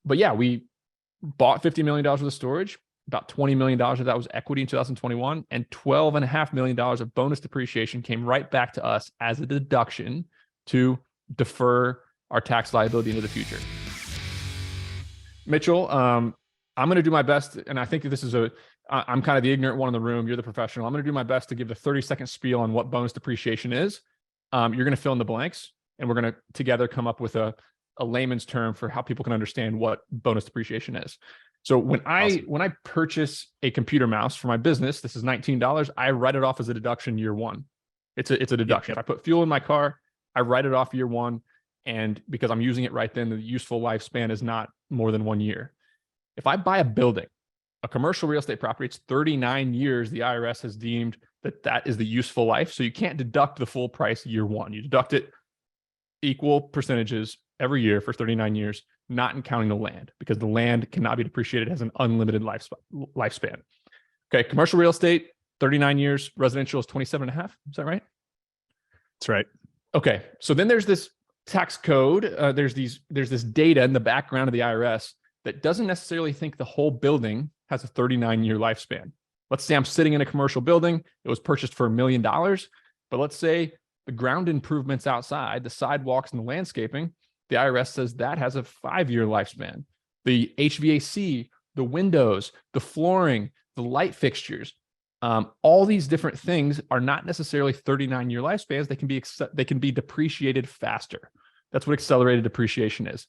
but yeah, we bought $50 million worth of storage. About $20 million of that was equity in 2021, and $12.5 million of bonus depreciation came right back to us as a deduction to defer our tax liability into the future. Mitchell, I'm going to do my best, and I think this is I'm kind of the ignorant one in the room. You're the professional. I'm going to do my best to give the 30-second spiel on what bonus depreciation is. You're going to fill in the blanks, and we're going to together come up with a layman's term for how people can understand what bonus depreciation is. So when I purchase a computer mouse for my business, this is $19. I write it off as a deduction year one. It's a deduction. Yep. If I put fuel in my car, I write it off year one, and because I'm using it right then, the useful lifespan is not more than 1 year. If I buy a building, a commercial real estate property, it's 39 years. The IRS has deemed that is the useful life. So you can't deduct the full price year one. You deduct it equal percentages every year for 39 years, not in counting the land, because the land cannot be depreciated as an unlimited lifespan. Okay, commercial real estate, 39 years, residential is 27 and a half. Is that right? That's right. Okay, so then there's this tax code. There's this data in the background of the IRS that doesn't necessarily think the whole building has a 39-year lifespan. Let's say I'm sitting in a commercial building. It was purchased for $1 million, but let's say the ground improvements outside, the sidewalks and the landscaping, the IRS says that has a 5-year lifespan. The HVAC, the windows, the flooring, the light fixtures, all these different things are not necessarily 39-year lifespans. They can be depreciated faster. That's what accelerated depreciation is.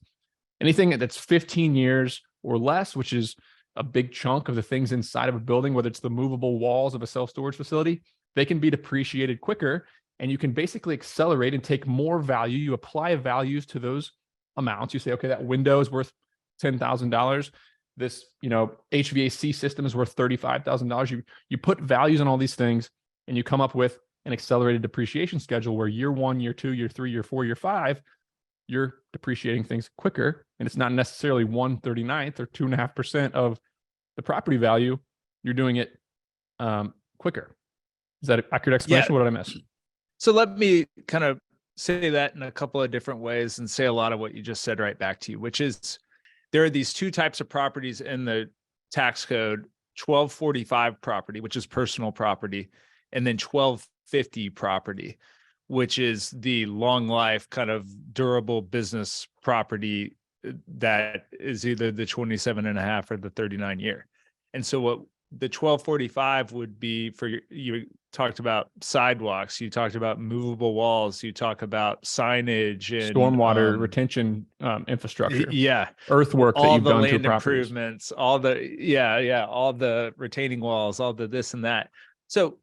Anything that's 15 years or less, which is a big chunk of the things inside of a building, whether it's the movable walls of a self-storage facility, they can be depreciated quicker. And you can basically accelerate and take more value. You apply values to those amounts. You say, okay, that window is worth $10,000. This, HVAC system is worth $35,000. You put values on all these things, and you come up with an accelerated depreciation schedule where year 1, year 2, year 3, year 4, year 5, you're depreciating things quicker, and it's not necessarily 1/39 or 2.5% of the property value. You're doing it quicker. Is that an accurate explanation? Yeah. What did I miss? So let me kind of say that in a couple of different ways and say a lot of what you just said right back to you, which is there are these two types of properties in the tax code: 1245 property, which is personal property, and then 1250 property, which is the long life kind of durable business property that is either the 27 and a half or the 39 year. And so what the 1245 would be for you talked about sidewalks, you talked about movable walls, you talk about signage and stormwater retention infrastructure, earthwork, all that you've the done land to improvements, all the retaining walls, all the this and that. So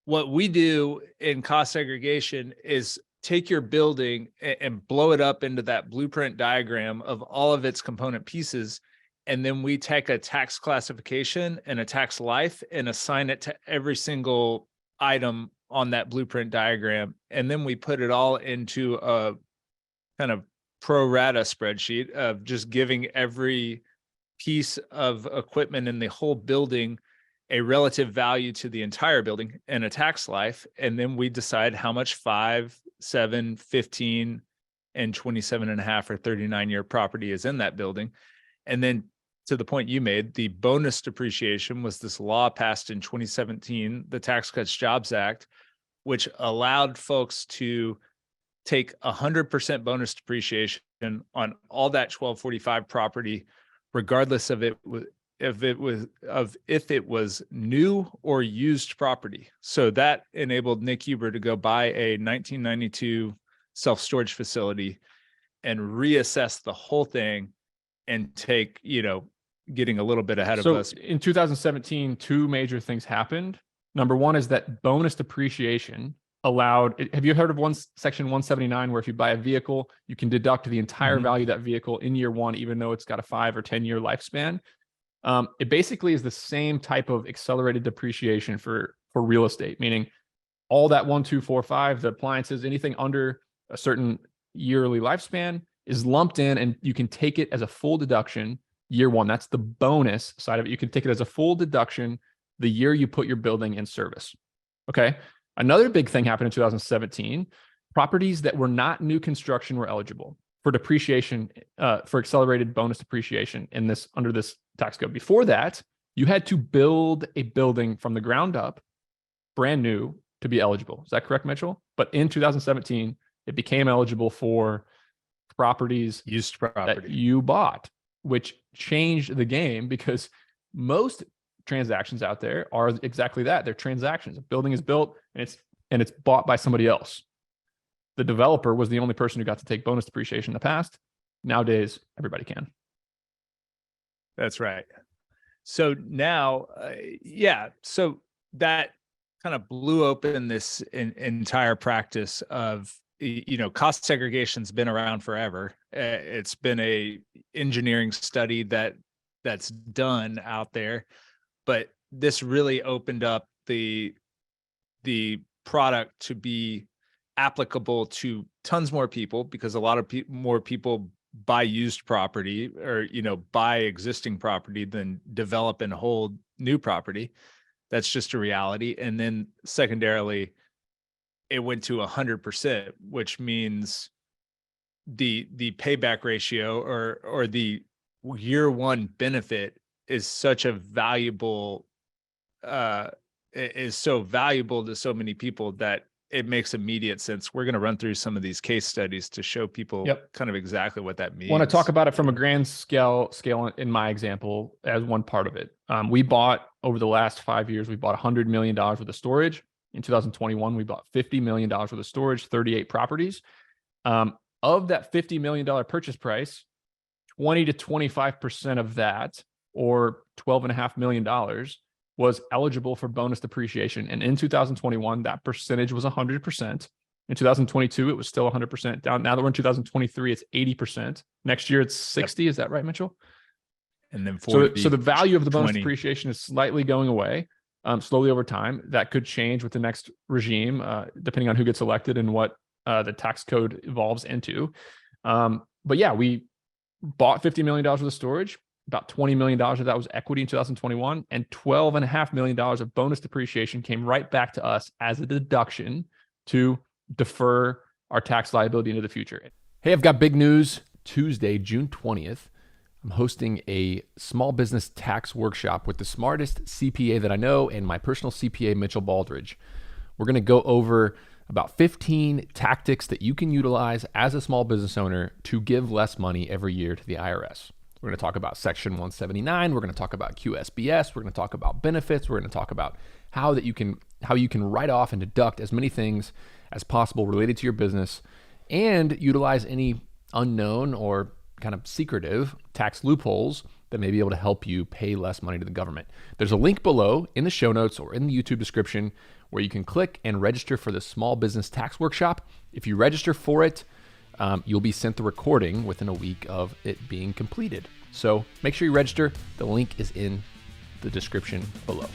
what we do in cost segregation is take your building and blow it up into that blueprint diagram of all of its component pieces. And then we take a tax classification and a tax life and assign it to every single item on that blueprint diagram. And then we put it all into a kind of pro rata spreadsheet of just giving every piece of equipment in the whole building a relative value to the entire building and a tax life. And then we decide how much 5, 7, 15, and 27 and a half or 39-year property is in that building. And then to the point you made, the bonus depreciation was this law passed in 2017, the Tax Cuts Jobs Act, which allowed folks to take 100% bonus depreciation on all that 1245 property, regardless of if it was new or used property. So that enabled Nick Huber to go buy a 1992 self-storage facility and reassess the whole thing and take, getting a little bit ahead of us. In 2017, two major things happened. Number one is that bonus depreciation allowed, have you heard of section 179, where if you buy a vehicle, you can deduct the entire value of that vehicle in year one, even though it's got a 5 or 10-year lifespan? It basically is the same type of accelerated depreciation for real estate, meaning all that 1, 2, 4, 5, the appliances, anything under a certain yearly lifespan is lumped in, and you can take it as a full deduction year one. That's the bonus side of it. You can take it as a full deduction the year you put your building in service. Okay. Another big thing happened in 2017. Properties that were not new construction were eligible. for depreciation, for accelerated bonus depreciation under this tax code. Before that, you had to build a building from the ground up, brand new, to be eligible. Is that correct, Mitchell? But in 2017, it became eligible for properties Used that property. you bought, which changed the game because most transactions out there are exactly that. They're transactions. A building is built and it's bought by somebody else. The developer was the only person who got to take bonus depreciation in the past. Nowadays, everybody can. That's right. So now, so that kind of blew open this entire practice of, cost segregation's been around forever. It's been a engineering study that's done out there, but this really opened up the product to be applicable to tons more people, because a lot of more people buy used property or, buy existing property than develop and hold new property. That's just a reality. And then secondarily, it went to 100%, which means the payback ratio or the year one benefit is such a valuable, is so valuable to so many people that it makes immediate sense. We're going to run through some of these case studies to show people kind of exactly what that means. Want to talk about it from a grand scale in my example as one part of it. We bought over the last 5 years, we bought $100 million worth of storage. In 2021, we bought $50 million worth of storage, 38 properties. Of that $50 million purchase price, 20 to 25% of that, or $12.5 million, was eligible for bonus depreciation. And in 2021, that percentage was 100%. In 2022, it was still 100% down. Now that we're in 2023, it's 80%. Next year, it's 60. Yep. Is that right, Mitchell? And then 40, so the value of the bonus 20. depreciation is slightly going away, slowly over time. That could change with the next regime, depending on who gets elected and what the tax code evolves into. But yeah, we bought $50 million worth of storage. About $20 million of that was equity in 2021, and $12.5 million of bonus depreciation came right back to us as a deduction to defer our tax liability into the future. Hey, I've got big news. Tuesday, June 20th, I'm hosting a small business tax workshop with the smartest CPA that I know and my personal CPA, Mitchell Baldridge. We're going to go over about 15 tactics that you can utilize as a small business owner to give less money every year to the IRS. We're going to talk about Section 179. We're going to talk about QSBS. We're going to talk about benefits. We're going to talk about how you can write off and deduct as many things as possible related to your business, and utilize any unknown or kind of secretive tax loopholes that may be able to help you pay less money to the government. There's a link below in the show notes or in the YouTube description where you can click and register for the small business tax workshop. If you register for it, you'll be sent the recording within a week of it being completed. So make sure you register. The link is in the description below.